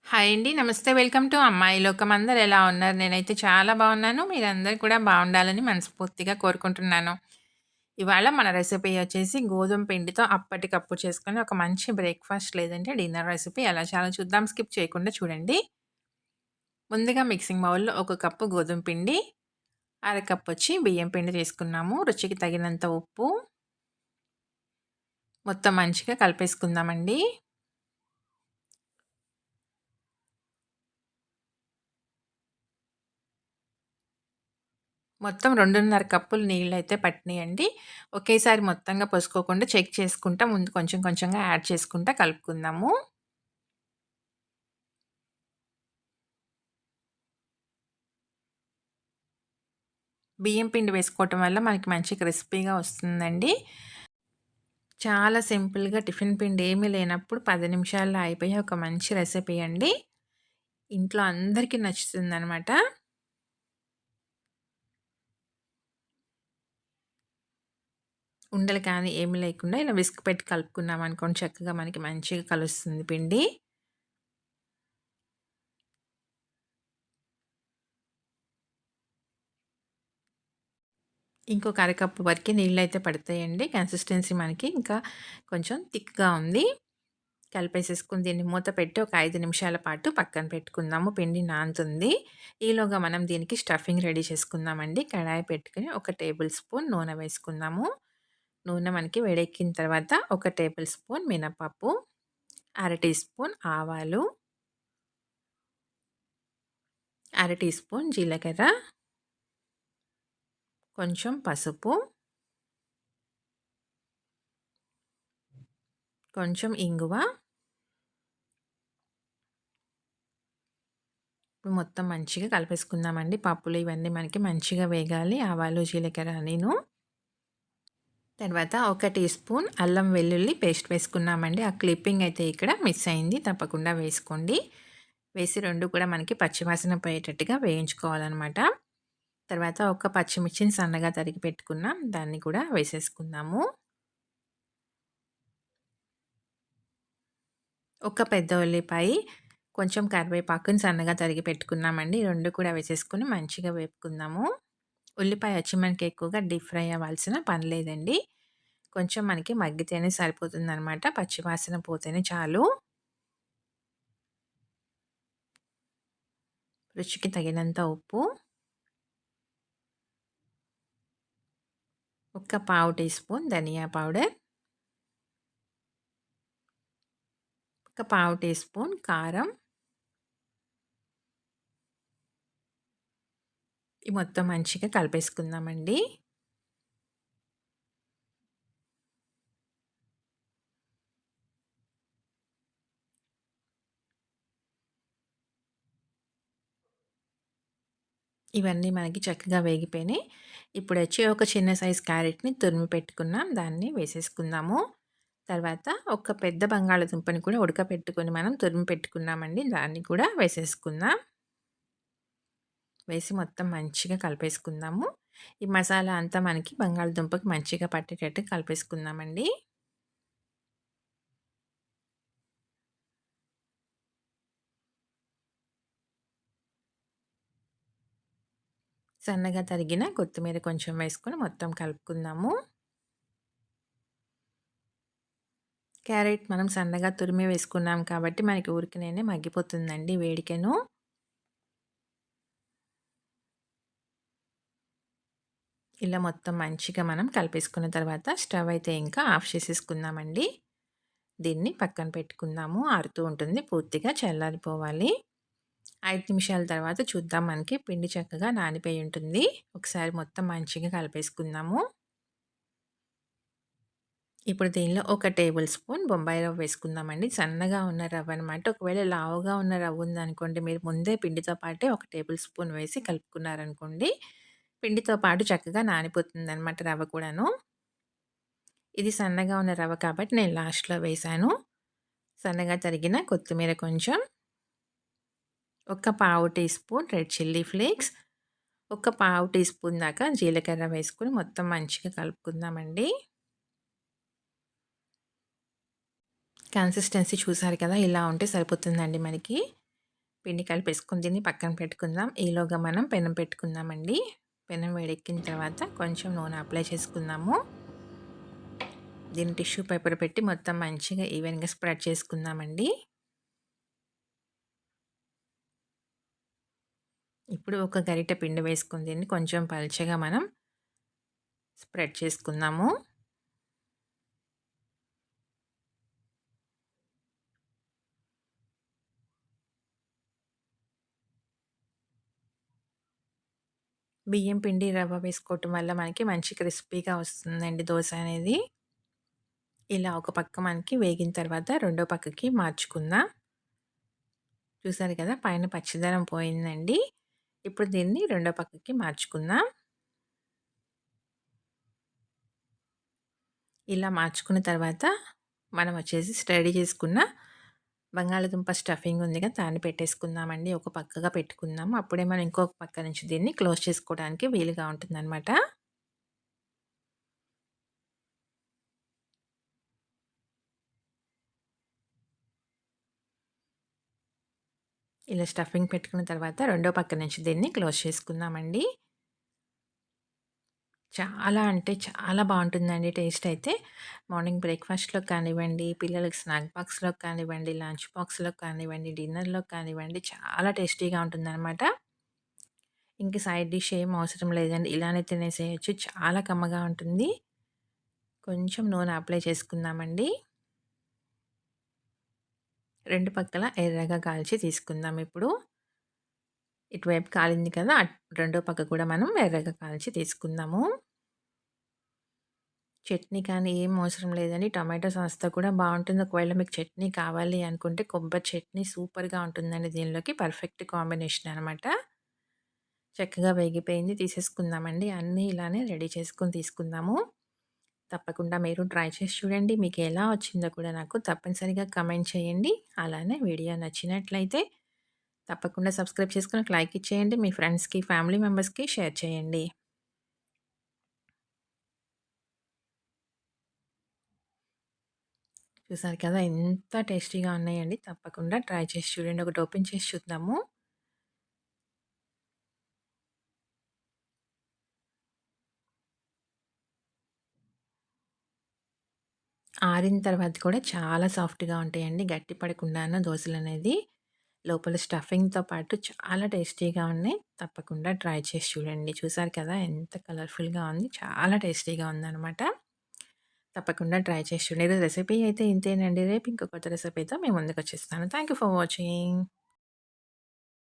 Hi అండి. నమస్తే. Welcome to అమ్మాయి లోకం. అందరూ ఎలా ఉన్నారు? నేనైతే చాలా బాగున్నాను. మీరందరూ కూడా బాగుండాలని మనస్ఫూర్తిగా కోరుకుంటున్నాను. ఇవాళ మన రెసిపీ వచ్చేసి గోధుమ పిండితో అప్పటికప్పుడు చేసుకునే ఒక మంచి బ్రేక్‌ఫాస్ట్ లేదంటే డిన్నర్ రెసిపీ ఎలా చేయాలో చూద్దాం. స్కిప్ చేయకుండా చూడండి. ముందుగా మిక్సింగ్ బౌల్‌లో ఒక కప్పు గోధుమ పిండి, అరకప్పు వచ్చి బియ్యం పిండి తీసుకున్నాము. రుచికి తగినంత ఉప్పు, మొత్తం మంచిగా కలిపేసుకుందామండి. మొత్తం 2:30 కప్పులు నీళ్ళైతే పట్టినియండి. ఒకేసారి మొత్తంగా పోసుకోకుండా చెక్ చేసుకుంటా ముందు కొంచెం కొంచెంగా యాడ్ చేసుకుంటా కలుపుకుందాము. బియ్యం పిండి వేసుకోవటం వల్ల మనకి మంచి క్రిస్పీగా వస్తుందండి. చాలా సింపుల్‌గా టిఫిన్ పిండి ఏమీ లేనప్పుడు 10 నిమిషాల్లో అయిపోయే ఒక మంచి రెసిపీ అండి. ఇంట్లో అందరికీ నచ్చుతుందనమాట. ఉండలు కానీ ఏమి లేకుండా ఇలా విస్క్ పెట్టి కలుపుకున్నామనుకోండి చక్కగా మనకి మంచిగా కలుస్తుంది పిండి. ఇంకొక అరకప్పు వరకి నీళ్ళైతే పడతాయండి. కన్సిస్టెన్సీ మనకి ఇంకా కొంచెం థిక్‌గా ఉంది. కలిపేసేసుకొని దీన్ని మూత పెట్టి ఒక 5 నిమిషాల పాటు పక్కన పెట్టుకుందాము. పిండి నానుతుంది. ఈలోగా మనం దీనికి స్టఫింగ్ రెడీ చేసుకుందామండి. కడాయి పెట్టుకొని ఒక టేబుల్ స్పూన్ నూనె వేసుకుందాము. నూనె మనకి వేడెక్కిన తర్వాత ఒక టేబుల్ స్పూన్ మినపప్పు, అర టీ స్పూన్ ఆవాలు, అర టీ స్పూన్ జీలకర్ర, కొంచెం పసుపు, కొంచెం ఇంగువ. మొత్తం మంచిగా కలిపేసుకుందామండి. పప్పులు ఇవన్నీ మనకి మంచిగా వేగాలి. ఆవాలు, జీలకర్ర అన్నీను. తర్వాత ఒక టీ స్పూన్ అల్లం వెల్లుల్లి పేస్ట్ వేసుకున్నామండి. ఆ క్లిప్పింగ్ అయితే ఇక్కడ మిస్ అయింది. తప్పకుండా వేసుకోండి. వేసి 2 కూడా మనకి పచ్చివాసన పోయేటట్టుగా వేయించుకోవాలనమాట. తర్వాత ఒక పచ్చిమిర్చిని సన్నగా తరిగి పెట్టుకున్నాం. దాన్ని కూడా వేసేసుకుందాము. ఒక పెద్ద ఉల్లిపాయ, కొంచెం కరివేపాకుని సన్నగా తరిగి పెట్టుకున్నామండి. 2 కూడా వేసేసుకొని మంచిగా వేపుకుందాము. ఉల్లిపాయ వచ్చి మనకి ఎక్కువగా డీప్ ఫ్రై అవ్వాల్సిన పని లేదండి. కొంచెం మనకి మగ్గితేనే సరిపోతుందనమాట. పచ్చివాసన పోతేనే చాలు. రుచికి తగినంత ఉప్పు, ఒక పావు టీ స్పూన్ ధనియా పౌడర్, ఒక పావు టీ స్పూన్ కారం. ఈ మొత్తం మంచిగా కలిపేసుకుందామండి. ఇవన్నీ మనకి చక్కగా వేగిపోయినాయి. ఇప్పుడొచ్చి ఒక చిన్న సైజ్ క్యారెట్‌ని తురిమి పెట్టుకున్నాం. దాన్ని వేసేసుకుందాము. తర్వాత ఒక పెద్ద బంగాళాదుంపని కూడా ఉడకపెట్టుకొని మనం తురిమి పెట్టుకున్నామండి. దాన్ని కూడా వేసేసుకుందాం. వేసి మొత్తం మంచిగా కలిపేసుకుందాము. ఈ మసాలా అంతా మనకి బంగాళదుంపకి మంచిగా పట్టేటట్టు కలిపేసుకుందామండి. సన్నగా తరిగిన కొత్తిమీర కొంచెం వేసుకొని మొత్తం కలుపుకుందాము. క్యారెట్ మనం సన్నగా తురిమి వేసుకున్నాం కాబట్టి మనకి ఊరికనే మగ్గిపోతుందండి వేడికెను. ఇలా మొత్తం మంచిగా మనం కలిపేసుకున్న తర్వాత స్టవ్ అయితే ఇంకా ఆఫ్ చేసేసుకుందామండి. దీన్ని పక్కన పెట్టుకుందాము. ఆరుతూ ఉంటుంది. పూర్తిగా చల్లారిపోవాలి. 5 నిమిషాల తర్వాత చూద్దాం మనకి పిండి చక్కగా నానిపోయి ఉంటుంది. ఒకసారి మొత్తం మంచిగా కలిపేసుకుందాము. ఇప్పుడు దీనిలో ఒక టేబుల్ స్పూన్ బొంబాయి రవ్వ వేసుకుందామండి. సన్నగా ఉన్న రవ్వ అనమాట. ఒకవేళ లావుగా ఉన్న రవ్వ ఉందనుకోండి, మీరు ముందే పిండితో పాటే ఒక టేబుల్ స్పూన్ వేసి కలుపుకున్నారనుకోండి, పిండితో పాటు చక్కగా నానిపోతుందనమాట రవ్వ కూడాను. ఇది సన్నగా ఉన్న రవ్వ కాబట్టి నేను లాస్ట్‌లో వేశాను. సన్నగా తరిగిన కొత్తిమీర కొంచెం, ఒక పావు teaspoon red chilli flakes, ఒక పావు టీ స్పూన్ దాకా జీలకర్ర వేసుకొని మొత్తం మంచిగా కలుపుకుందామండి. కన్సిస్టెన్సీ చూసారు కదా! ఇలా ఉంటే సరిపోతుందండి మనకి. పిండి కలిపేసుకొని దీన్ని పక్కన పెట్టుకుందాం. ఈలోగా మనం పెనం పెట్టుకుందామండి. పెనం వేడెక్కిన తర్వాత కొంచెం నూనె అప్లై చేసుకుందాము. దీన్ని టిష్యూ పేపర్ పెట్టి మొత్తం మంచిగా ఈవెన్‌గా స్ప్రెడ్ చేసుకుందామండి. ఇప్పుడు ఒక గరిటె పిండి వేసుకొని దీన్ని కొంచెం పల్చగా మనం స్ప్రెడ్ చేసుకుందాము. బియ్యం పిండి, రవ్వ వేసుకోవటం వల్ల మనకి మంచి క్రిస్పీగా వస్తుందండి దోస అనేది. ఇలా ఒక పక్క మనకి వేగిన తర్వాత రెండో పక్కకి మార్చుకుందాం. చూసారు కదా! పైన పచ్చిదనం పోయిందండి. ఇప్పుడు దీన్ని రెండో పక్కకి మార్చుకుందాం. ఇలా మార్చుకున్న తర్వాత మనం వచ్చేసి రెడీ చేసుకున్న బంగాళాదుంప స్టఫింగ్ ఉంది కదా! దాన్ని పెట్టేసుకుందామండి. ఒక పక్కగా పెట్టుకుందాం. అప్పుడే మనం ఇంకొక పక్క నుంచి దీన్ని క్లోజ్ చేసుకోవడానికి వీలుగా ఉంటుందనమాట. ఇలా స్టఫింగ్ పెట్టుకున్న తర్వాత రెండో పక్క నుంచి దీన్ని క్లోజ్ చేసుకుందామండి. చాలా అంటే చాలా బావుంటుందండి టేస్ట్ అయితే. మార్నింగ్ బ్రేక్‌ఫాస్ట్‌లోకి కానివ్వండి, పిల్లలకి స్నాక్ బాక్స్‌లోకి కానివ్వండి, లంచ్ బాక్స్‌లోకి కానివ్వండి, డిన్నర్‌లోకి కానివ్వండి చాలా టేస్టీగా ఉంటుందనమాట. ఇంక సైడ్ డిష్ ఏం అవసరం లేదండి. ఇలానే తినేసేయొచ్చు. చాలా కమ్మగా ఉంటుంది. కొంచెం నూనె అప్లై చేసుకుందామండి. రెండు పక్కల ఎర్రగా కాల్చి తీసుకుందాం ఇప్పుడు. ఇటువైపు కాలింది కదా! రెండో పక్క కూడా మనం ఎర్రగా కాల్చి తీసుకుందాము. చట్నీ కానీ ఏం అవసరం లేదండి. టొమాటో సాస్‌తో కూడా బావుంటుంది. ఒకవేళ మీకు చట్నీ కావాలి అనుకుంటే కొబ్బరి చట్నీ సూపర్‌గా ఉంటుందండి దీనిలోకి. పర్ఫెక్ట్ కాంబినేషన్ అనమాట. చక్కగా వేగిపోయింది తీసేసుకుందామండి. అన్నీ ఇలానే రెడీ చేసుకొని తీసుకుందాము. తప్పకుండా మీరు ట్రై చేసి చూడండి. మీకు ఎలా వచ్చిందో కూడా నాకు తప్పనిసరిగా కమెంట్ చేయండి. అలానే వీడియో నచ్చినట్లయితే తప్పకుండా సబ్స్క్రైబ్ చేసుకొని ఒక లైక్ ఇచ్చేయండి. మీ ఫ్రెండ్స్‌కి, ఫ్యామిలీ మెంబర్స్‌కి షేర్ చేయండి. చూసారు కదా! ఎంత టేస్టీగా ఉన్నాయండి. తప్పకుండా ట్రై చేసి చూడండి. ఒకటి ఓపెన్ చేసి చూద్దాము. ఆరిన తర్వాత కూడా చాలా సాఫ్ట్‌గా ఉంటాయండి. గట్టి పడకుండాను దోసలనేది. లోపల స్టఫింగ్‌తో పాటు చాలా టేస్టీగా ఉన్నాయి. తప్పకుండా ట్రై చేసి చూడండి. చూసారు కదా! ఎంత కలర్‌ఫుల్‌గా ఉంది. చాలా టేస్టీగా ఉందనమాట. తప్పకుండా ట్రై చేసి చూడండి. ఈరోజు రెసిపీ అయితే ఇంతేనండి. రేపు ఇంకో కొత్త రెసిపీతో మీ ముందుకొచ్చేస్తాను. Thank you for watching.